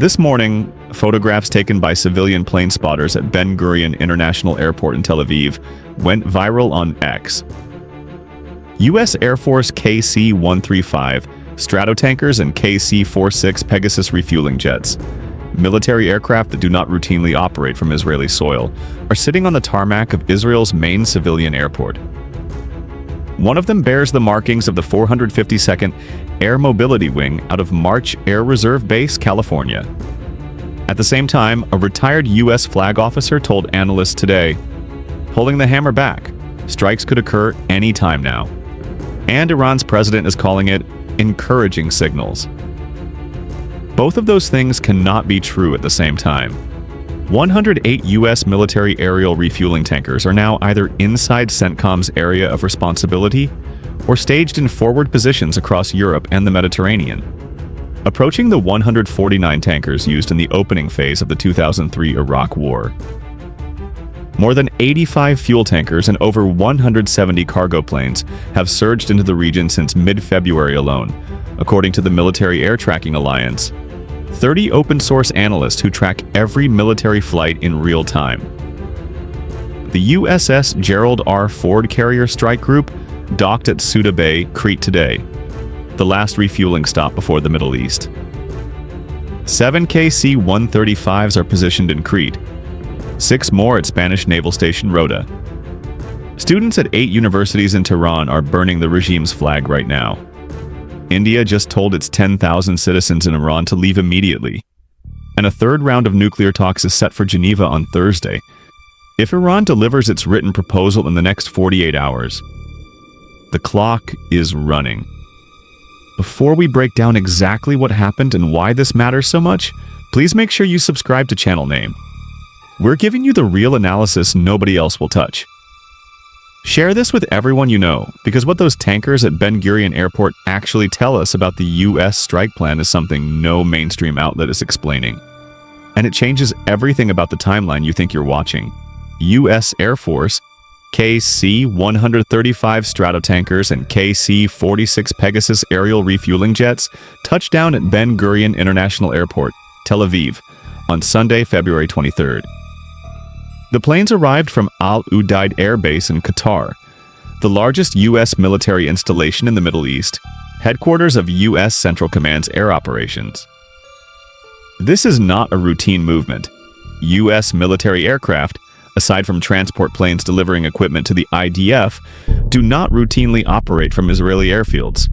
This morning, photographs taken by civilian plane spotters at Ben Gurion International Airport in Tel Aviv went viral on X. U.S. Air Force KC-135 Stratotankers and KC-46 Pegasus refueling jets, military aircraft that do not routinely operate from Israeli soil, are sitting on the tarmac of Israel's main civilian airport. One of them bears the markings of the 452nd Air Mobility Wing out of March Air Reserve Base, California. At the same time, a retired U.S. flag officer told analysts today, "Pulling the hammer back. Strikes could occur any time now." And Iran's president is calling it encouraging signals. Both of those things cannot be true at the same time. 108 U.S. military aerial refueling tankers are now either inside CENTCOM's area of responsibility or staged in forward positions across Europe and the Mediterranean, approaching the 149 tankers used in the opening phase of the 2003 Iraq War. More than 85 fuel tankers and over 170 cargo planes have surged into the region since mid-February alone, according to the Military Air Tracking Alliance. 30 open-source analysts who track every military flight in real time. The USS Gerald R. Ford carrier strike group docked at Suda Bay, Crete today, the last refueling stop before the Middle East. 7 KC-135s are positioned in Crete, 6 more at Spanish Naval Station Rota. Students at 8 universities in Tehran are burning the regime's flag right now. India just told its 10,000 citizens in Iran to leave immediately. And a third round of nuclear talks is set for Geneva on Thursday, if Iran delivers its written proposal in the next 48 hours. The clock is running. Before we break down exactly what happened and why this matters so much, please make sure you subscribe to Channel Name. We're giving you the real analysis nobody else will touch. Share this with everyone you know, because what those tankers at Ben Gurion Airport actually tell us about the U.S. strike plan is something no mainstream outlet is explaining. And it changes everything about the timeline you think you're watching. U.S. Air Force KC-135 Stratotankers and KC-46 Pegasus aerial refueling jets touched down at Ben Gurion International Airport, Tel Aviv, on Sunday, February 23rd. The planes arrived from Al Udeid Air Base in Qatar, the largest U.S. military installation in the Middle East, headquarters of U.S. Central Command's air operations. This is not a routine movement. U.S. military aircraft, aside from transport planes delivering equipment to the IDF, do not routinely operate from Israeli airfields.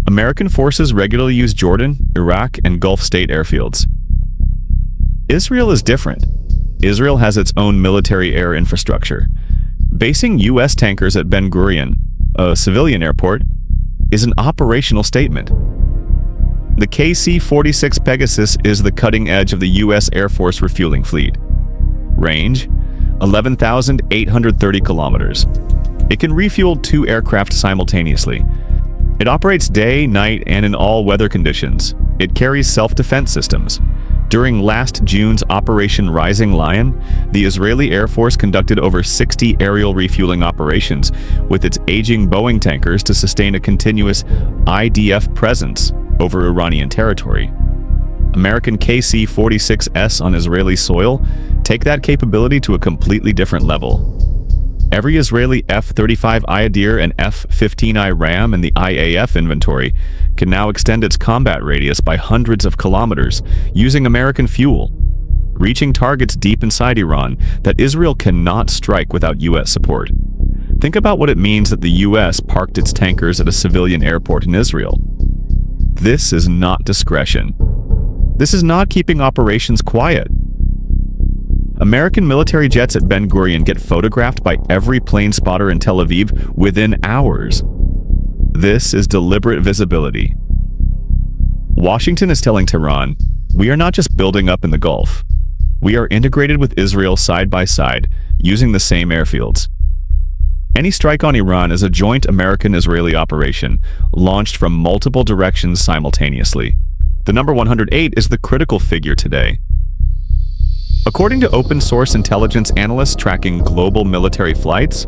American forces regularly use Jordan, Iraq, and Gulf state airfields. Israel is different. Israel has its own military air infrastructure. Basing U.S. tankers at Ben Gurion, a civilian airport, is an operational statement. The KC-46 Pegasus is the cutting edge of the U.S. Air Force refueling fleet. Range: 11,830 kilometers. It can refuel 2 aircraft simultaneously. It operates day, night, and in all weather conditions. It carries self-defense systems. During last June's Operation Rising Lion, the Israeli Air Force conducted over 60 aerial refueling operations with its aging Boeing tankers to sustain a continuous IDF presence over Iranian territory. American KC-46s on Israeli soil take that capability to a completely different level. Every Israeli F-35 Iadir and F-15I Ram in the IAF inventory can now extend its combat radius by hundreds of kilometers using American fuel, reaching targets deep inside Iran that Israel cannot strike without U.S. support. Think about what it means that the U.S. parked its tankers at a civilian airport in Israel. This is not discretion. This is not keeping operations quiet. American military jets at Ben Gurion get photographed by every plane spotter in Tel Aviv within hours. This is deliberate visibility. Washington is telling Tehran, we are not just building up in the Gulf. We are integrated with Israel side by side, using the same airfields. Any strike on Iran is a joint American-Israeli operation, launched from multiple directions simultaneously. The number 108 is the critical figure today. According to open-source intelligence analysts tracking global military flights,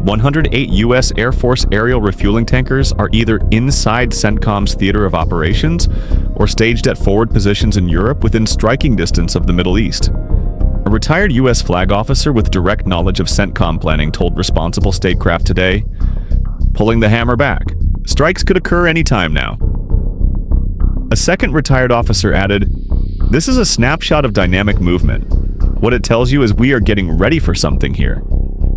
108 U.S. Air Force aerial refueling tankers are either inside CENTCOM's theater of operations or staged at forward positions in Europe within striking distance of the Middle East. A retired U.S. flag officer with direct knowledge of CENTCOM planning told Responsible Statecraft today, "Pulling the hammer back. Strikes could occur any time now." A second retired officer added, "This is a snapshot of dynamic movement. What it tells you is we are getting ready for something here.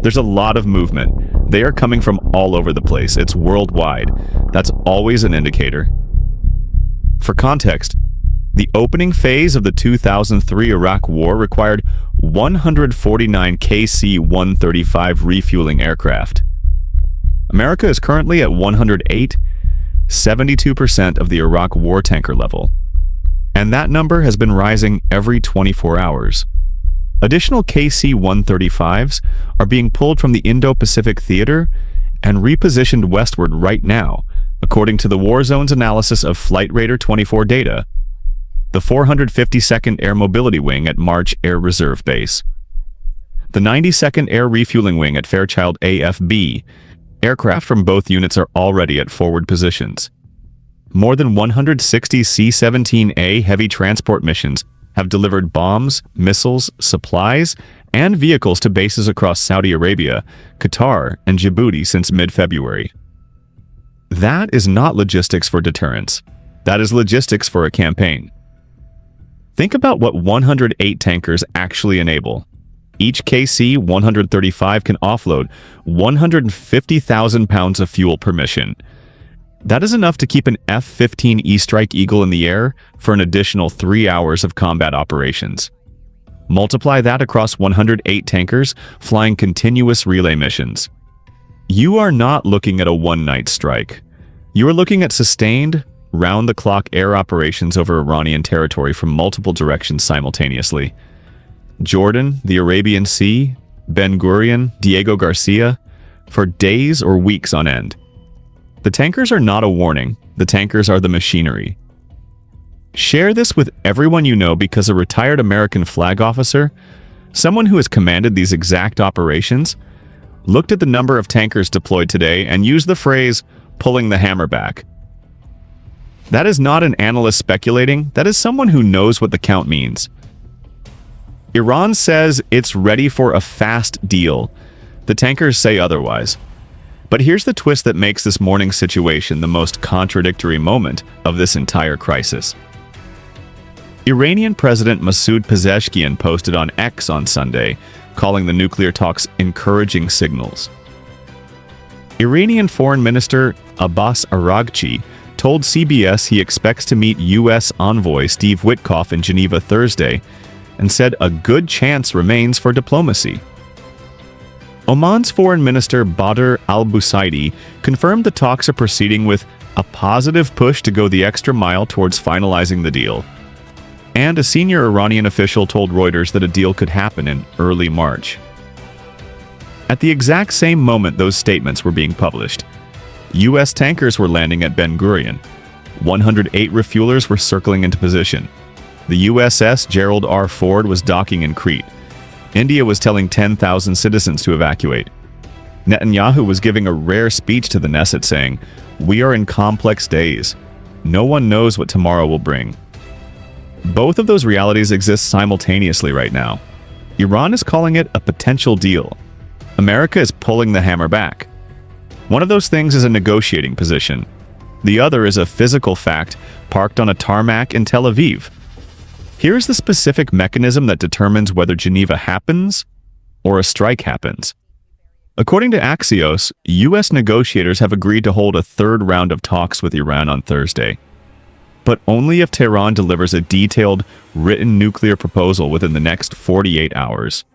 There's a lot of movement. They are coming from all over the place. It's worldwide. That's always an indicator." For context, the opening phase of the 2003 Iraq War required 149 KC-135 refueling aircraft. America is currently at 108, 72% of the Iraq war tanker level. And that number has been rising every 24 hours. Additional KC-135s are being pulled from the Indo-Pacific theater and repositioned westward right now, according to the War Zone's analysis of Flight Radar 24 data, the 452nd Air Mobility Wing at March Air Reserve Base, the 92nd Air Refueling Wing at Fairchild AFB. Aircraft from both units are already at forward positions. More than 160 C-17A heavy transport missions have delivered bombs, missiles, supplies, and vehicles to bases across Saudi Arabia, Qatar, and Djibouti since mid-February. That is not logistics for deterrence. That is logistics for a campaign. Think about what 108 tankers actually enable. Each KC-135 can offload 150,000 pounds of fuel per mission. That is enough to keep an F-15E Strike Eagle in the air for an additional 3 hours of combat operations. Multiply that across 108 tankers flying continuous relay missions. You are not looking at a one-night strike. You are looking at sustained, round-the-clock air operations over Iranian territory from multiple directions simultaneously. Jordan, the Arabian Sea, Ben Gurion, Diego Garcia, for days or weeks on end. The tankers are not a warning. The tankers are the machinery. Share this with everyone you know because a retired American flag officer, someone who has commanded these exact operations, looked at the number of tankers deployed today and used the phrase, "pulling the hammer back." That is not an analyst speculating. That is someone who knows what the count means. Iran says it's ready for a fast deal. The tankers say otherwise. But here's the twist that makes this morning's situation the most contradictory moment of this entire crisis. Iranian President Masoud Pezeshkian posted on X on Sunday, calling the nuclear talks encouraging signals. Iranian Foreign Minister Abbas Araghchi told CBS he expects to meet U.S. envoy Steve Witkoff in Geneva Thursday and said a good chance remains for diplomacy. Oman's Foreign Minister Badr al-Busaidi confirmed the talks are proceeding with a positive push to go the extra mile towards finalizing the deal. And a senior Iranian official told Reuters that a deal could happen in early March. At the exact same moment those statements were being published, U.S. tankers were landing at Ben Gurion. 108 refuelers were circling into position. The USS Gerald R. Ford was docking in Crete. India was telling 10,000 citizens to evacuate. Netanyahu was giving a rare speech to the Knesset saying, "We are in complex days. No one knows what tomorrow will bring." Both of those realities exist simultaneously right now. Iran is calling it a potential deal. America is pulling the hammer back. One of those things is a negotiating position. The other is a physical fact parked on a tarmac in Tel Aviv. Here's the specific mechanism that determines whether Geneva happens or a strike happens. According to Axios, U.S. negotiators have agreed to hold a third round of talks with Iran on Thursday, but only if Tehran delivers a detailed, written nuclear proposal within the next 48 hours.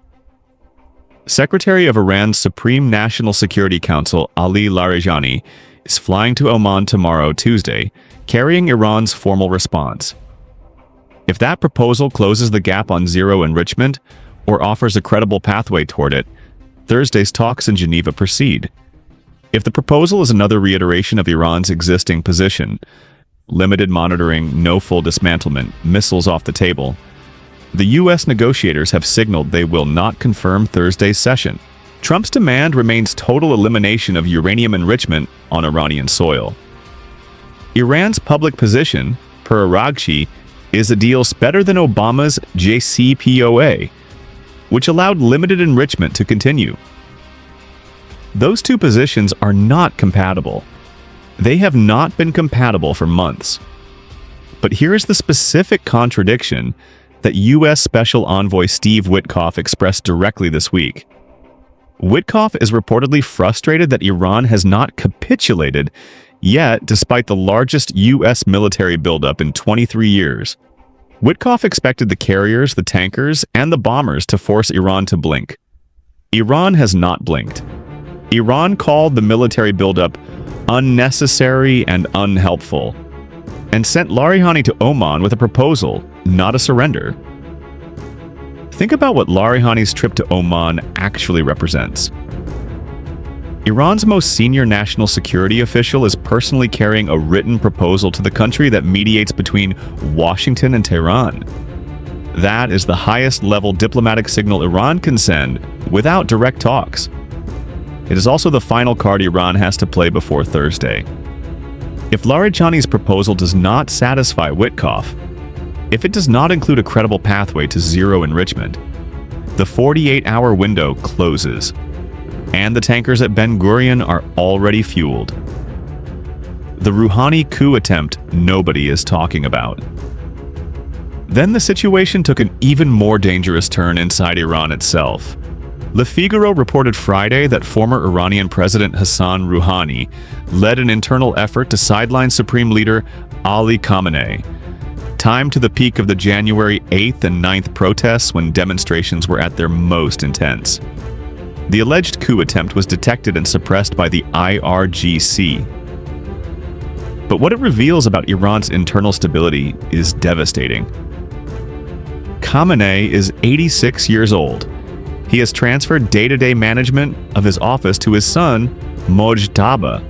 Secretary of Iran's Supreme National Security Council Ali Larijani is flying to Oman tomorrow, Tuesday, carrying Iran's formal response. If that proposal closes the gap on zero enrichment or offers a credible pathway toward it, Thursday's talks in Geneva proceed. If the proposal is another reiteration of Iran's existing position, limited monitoring, no full dismantlement, missiles off the table, the U.S. negotiators have signaled they will not confirm Thursday's session. Trump's demand remains total elimination of uranium enrichment on Iranian soil. Iran's public position, per Araghchi, is a deal better than Obama's JCPOA, which allowed limited enrichment to continue. Those two positions are not compatible. They have not been compatible for months. But here is the specific contradiction that U.S. Special Envoy Steve Witkoff expressed directly this week. Witkoff is reportedly frustrated that Iran has not capitulated yet, despite the largest U.S. military buildup in 23 years. Witkoff expected the carriers, the tankers, and the bombers to force Iran to blink. Iran has not blinked. Iran called the military buildup unnecessary and unhelpful, and sent Larijani to Oman with a proposal, not a surrender. Think about what Larijani's trip to Oman actually represents. Iran's most senior national security official is personally carrying a written proposal to the country that mediates between Washington and Tehran. That is the highest level diplomatic signal Iran can send without direct talks. It is also the final card Iran has to play before Thursday. If Larijani's proposal does not satisfy Witkoff, if it does not include a credible pathway to zero enrichment, the 48-hour window closes, and the tankers at Ben Gurion are already fueled. The Rouhani coup attempt nobody is talking about. Then the situation took an even more dangerous turn inside Iran itself. Le Figaro reported Friday that former Iranian President Hassan Rouhani led an internal effort to sideline Supreme Leader Ali Khamenei, timed to the peak of the January 8th and 9th protests when demonstrations were at their most intense. The alleged coup attempt was detected and suppressed by the IRGC. But what it reveals about Iran's internal stability is devastating. Khamenei is 86 years old. He has transferred day-to-day management of his office to his son, Mojtaba.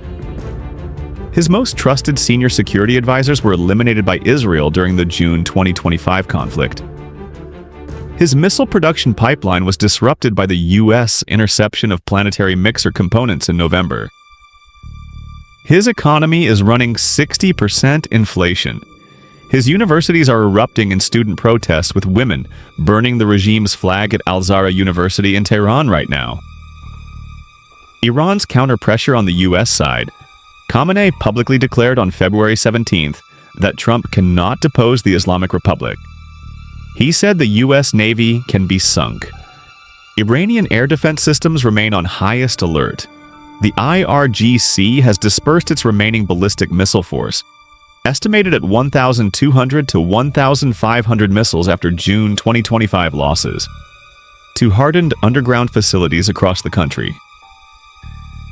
His most trusted senior security advisors were eliminated by Israel during the June 2025 conflict. His missile production pipeline was disrupted by the U.S. interception of planetary mixer components in November. His economy is running 60% inflation. His universities are erupting in student protests, with women burning the regime's flag at Al-Zahra University in Tehran right now. Iran's counter-pressure on the U.S. side. Khamenei publicly declared on February 17th that Trump cannot depose the Islamic Republic. He said the U.S. Navy can be sunk. Iranian air defense systems remain on highest alert. The IRGC has dispersed its remaining ballistic missile force, estimated at 1,200 to 1,500 missiles after June 2025 losses, to hardened underground facilities across the country.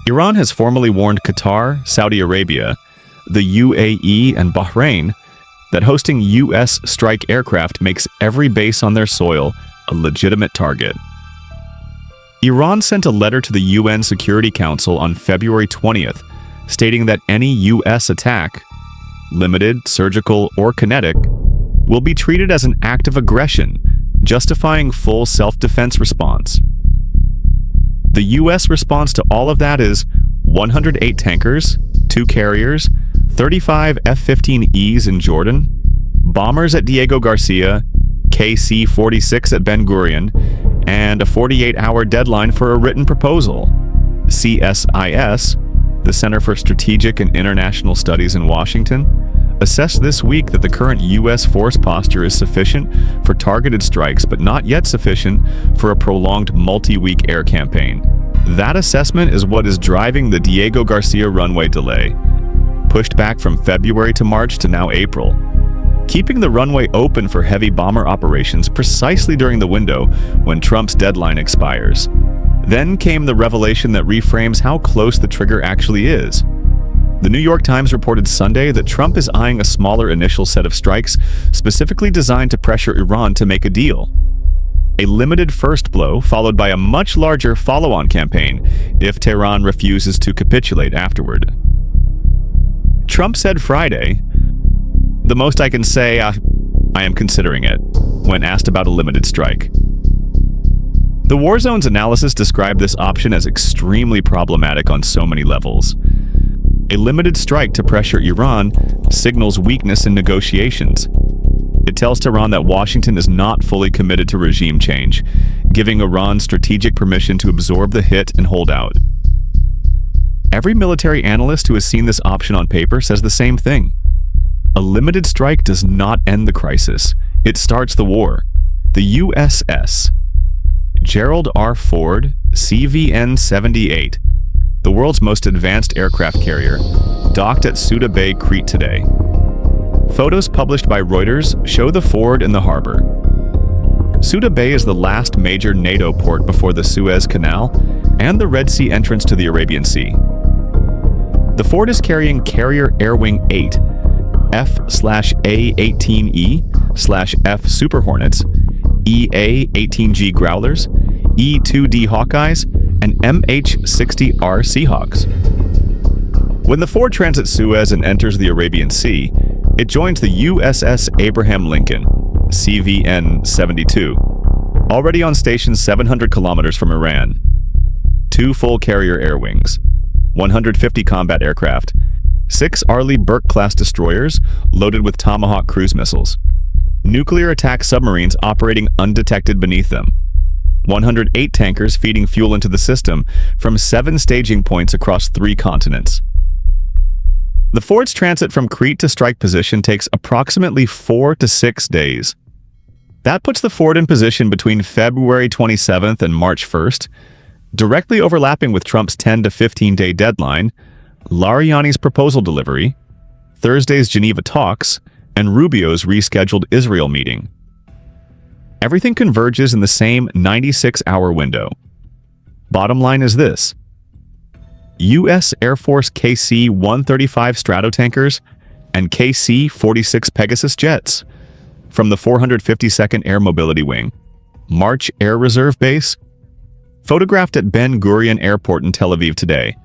Iran has formally warned Qatar, Saudi Arabia, the UAE, and Bahrain that hosting U.S. strike aircraft makes every base on their soil a legitimate target. Iran sent a letter to the UN Security Council on February 20th, stating that any U.S. attack, limited, surgical, or kinetic, will be treated as an act of aggression, justifying full self-defense response. The U.S. response to all of that is 108 tankers, 2 carriers, 35 F-15Es in Jordan, bombers at Diego Garcia, KC-46 at Ben Gurion, and a 48-hour deadline for a written proposal. CSIS, the Center for Strategic and International Studies in Washington, assessed this week that the current U.S. force posture is sufficient for targeted strikes, but not yet sufficient for a prolonged multi-week air campaign. That assessment is what is driving the Diego Garcia runway delay, pushed back from February to March to now April, keeping the runway open for heavy bomber operations precisely during the window when Trump's deadline expires. Then came the revelation that reframes how close the trigger actually is. The New York Times reported Sunday that Trump is eyeing a smaller initial set of strikes specifically designed to pressure Iran to make a deal. A limited first blow followed by a much larger follow-on campaign if Tehran refuses to capitulate afterward. Trump said Friday, "The most I can say, I am considering it," when asked about a limited strike. The Warzone's analysis described this option as extremely problematic on so many levels. A limited strike to pressure Iran signals weakness in negotiations. It tells Tehran that Washington is not fully committed to regime change, giving Iran strategic permission to absorb the hit and hold out. Every military analyst who has seen this option on paper says the same thing. A limited strike does not end the crisis. It starts the war. The USS Gerald R. Ford CVN-78, the world's most advanced aircraft carrier, docked at Suda Bay, Crete today. Photos published by Reuters show the Ford in the harbor. Suda Bay is the last major NATO port before the Suez Canal and the Red Sea entrance to the Arabian Sea. The Ford is carrying Carrier Air Wing 8, F/A-18E/F Super Hornets, EA-18G Growlers, E-2D Hawkeyes, and MH-60R Seahawks. When the Ford transits Suez and enters the Arabian Sea, it joins the USS Abraham Lincoln, CVN-72, already on station 700 kilometers from Iran. 2 full Carrier Air Wings, 150 combat aircraft, 6 Arleigh Burke-class destroyers loaded with Tomahawk cruise missiles, nuclear attack submarines operating undetected beneath them, 108 tankers feeding fuel into the system from 7 staging points across 3 continents. The Ford's transit from Crete to strike position takes approximately 4 to 6 days. That puts the Ford in position between February 27th and March 1st, directly overlapping with Trump's 10 to 15-day deadline, Lariani's proposal delivery, Thursday's Geneva talks, and Rubio's rescheduled Israel meeting. Everything converges in the same 96-hour window. Bottom line is this: U.S. Air Force KC-135 Stratotankers and KC-46 Pegasus jets from the 452nd Air Mobility Wing, March Air Reserve Base, photographed at Ben Gurion Airport in Tel Aviv today.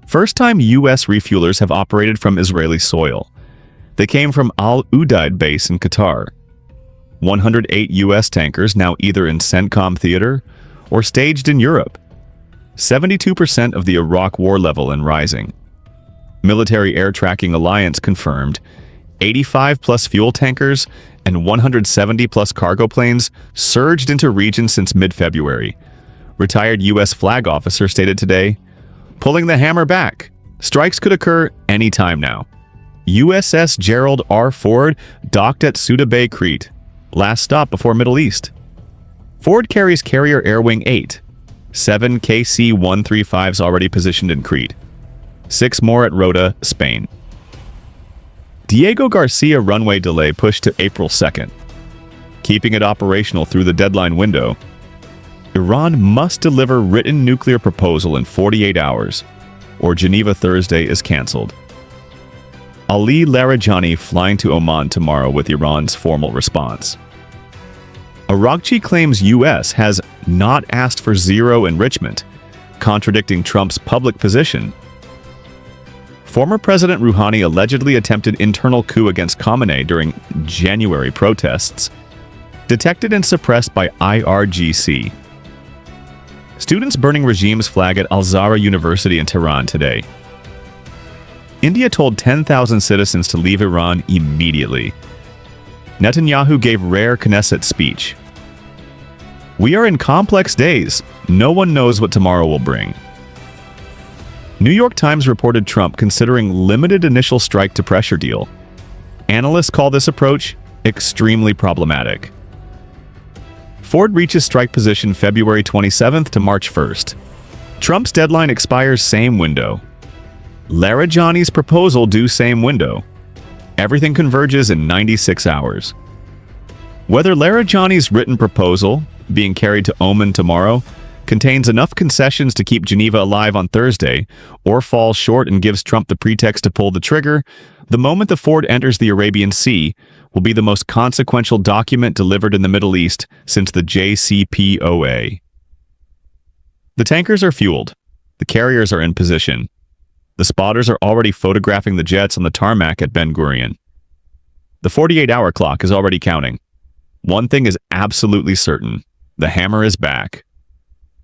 First time U.S. refuelers have operated from Israeli soil. They came from Al Udeid base in Qatar. 108 U.S. tankers now either in CENTCOM theater or staged in Europe. 72% of the Iraq war level and rising. Military Air Tracking Alliance confirmed 85-plus fuel tankers and 170-plus cargo planes surged into region since mid-February. Retired U.S. flag officer stated today, "Pulling the hammer back. Strikes could occur any time now." USS Gerald R. Ford docked at Suda Bay, Crete. Last stop before Middle East. Ford carries Carrier Air Wing 8. 7 KC-135s already positioned in Crete. 6 more at Rota, Spain. Diego Garcia runway delay pushed to April 2nd. Keeping it operational through the deadline window, Iran must deliver written nuclear proposal in 48 hours, or Geneva Thursday is cancelled. Ali Larijani flying to Oman tomorrow with Iran's formal response. Araghchi claims U.S. has not asked for zero enrichment, contradicting Trump's public position. Former President Rouhani allegedly attempted internal coup against Khamenei during January protests, detected and suppressed by IRGC. Students burning regime's flag at Al-Zahra University in Tehran today. India told 10,000 citizens to leave Iran immediately. Netanyahu gave rare Knesset speech. We are in complex days. No one knows what tomorrow will bring. New York Times reported Trump considering limited initial strike to pressure deal. Analysts call this approach extremely problematic. Ford reaches strike position February 27th to March 1st. Trump's deadline expires same window. Larijani's proposal due same window. Everything converges in 96 hours. Whether Larijani's written proposal, being carried to Oman tomorrow, contains enough concessions to keep Geneva alive on Thursday, or falls short and gives Trump the pretext to pull the trigger, the moment the Ford enters the Arabian Sea will be the most consequential document delivered in the Middle East since the JCPOA. The tankers are fueled. The carriers are in position. The spotters are already photographing the jets on the tarmac at Ben Gurion. The 48-hour clock is already counting. One thing is absolutely certain. The hammer is back.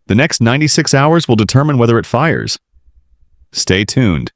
The next 96 hours will determine whether it fires. Stay tuned.